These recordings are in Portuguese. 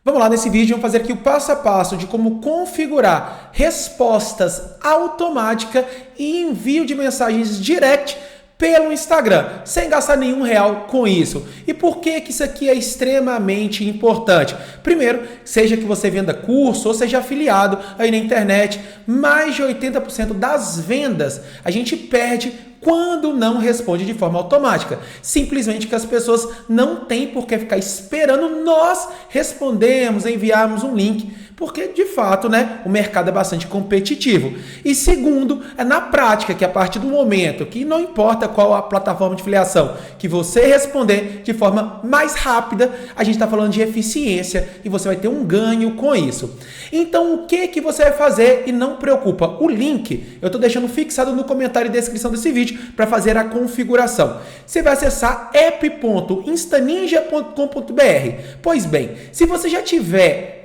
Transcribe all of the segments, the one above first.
Vamos lá, nesse vídeo vamos fazer aqui o passo a passo de como configurar respostas automáticas e envio de mensagens direct pelo Instagram, sem gastar nenhum real com isso. E por que isso aqui é extremamente importante? Primeiro, seja que você venda curso ou seja afiliado aí na internet, mais de 80% das vendas a gente perde quando não responde de forma automática. Simplesmente que as pessoas não têm por que ficar esperando nós respondermos, enviarmos um link, porque de fato, o mercado é bastante competitivo. E segundo, é na prática que a partir do momento que não importa qual a plataforma de filiação, que você responder de forma mais rápida, a gente está falando de eficiência e você vai ter um ganho com isso. Então, o que você vai fazer? E não preocupa, o link eu estou deixando fixado no comentário e descrição desse vídeo para fazer a configuração. Você vai acessar app.instaninja.com.br. Pois bem, se você já tiver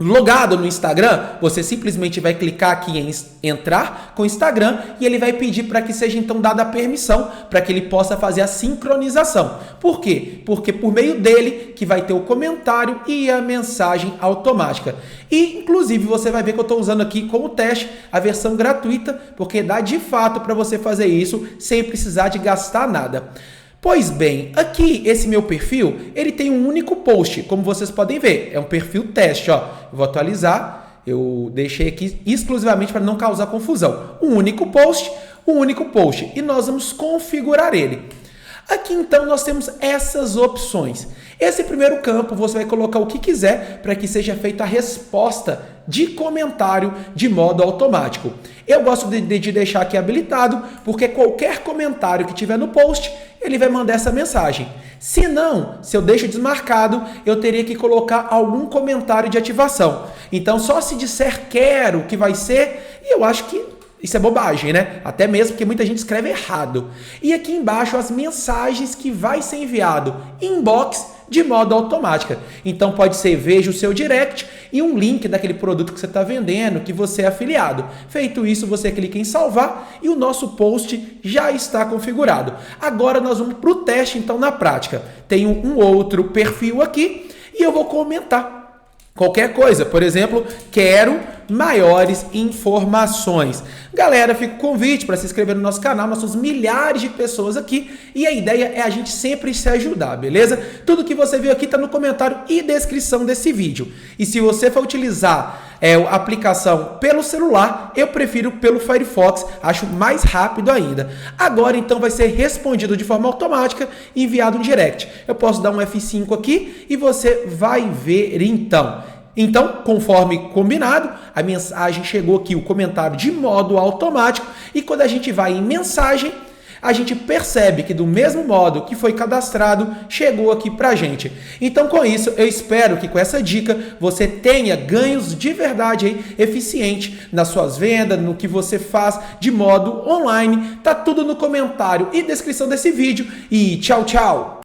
logado no Instagram, você simplesmente vai clicar aqui em entrar com o Instagram e ele vai pedir para que seja então dada a permissão para que ele possa fazer a sincronização. Por quê? Porque por meio dele que vai ter o comentário e a mensagem automática. E inclusive você vai ver que eu estou usando aqui como teste a versão gratuita, porque dá de fato para você fazer isso sem precisar de gastar nada. Pois bem, aqui esse meu perfil, ele tem um único post, como vocês podem ver, é um perfil teste, ó. Eu vou atualizar, eu deixei aqui exclusivamente para não causar confusão. Um único post, e nós vamos configurar ele. Aqui então nós temos essas opções. Esse primeiro campo você vai colocar o que quiser para que seja feita a resposta de comentário de modo automático. Eu gosto de deixar aqui habilitado, porque qualquer comentário que tiver no post, ele vai mandar essa mensagem. Se não, se eu deixo desmarcado, eu teria que colocar algum comentário de ativação. Então só se disser quero que vai ser, e eu acho que isso é bobagem, Até mesmo porque muita gente escreve errado. E aqui embaixo as mensagens que vai ser enviado, inbox, de modo automático. Então pode ser veja o seu direct e um link daquele produto que você está vendendo, que você é afiliado. Feito isso, você clica em salvar e o nosso post já está configurado. Agora nós vamos para o teste então na prática. Tenho um outro perfil aqui e eu vou comentar qualquer coisa. Por exemplo, quero maiores informações. Galera, fica o convite para se inscrever no nosso canal. Nós somos milhares de pessoas aqui e a ideia é a gente sempre se ajudar, beleza? Tudo que você viu aqui está no comentário e descrição desse vídeo. E se você for utilizar a aplicação pelo celular, eu prefiro pelo Firefox, acho mais rápido ainda. Agora então vai ser respondido de forma automática e enviado um direct. Eu posso dar um F5 aqui e você vai ver então. Então, conforme combinado, a mensagem chegou aqui, o comentário de modo automático, e quando a gente vai em mensagem, a gente percebe que do mesmo modo que foi cadastrado, chegou aqui pra gente. Então, com isso, eu espero que com essa dica você tenha ganhos de verdade aí, eficiente nas suas vendas, no que você faz de modo online. Tá tudo no comentário e descrição desse vídeo. E tchau, tchau!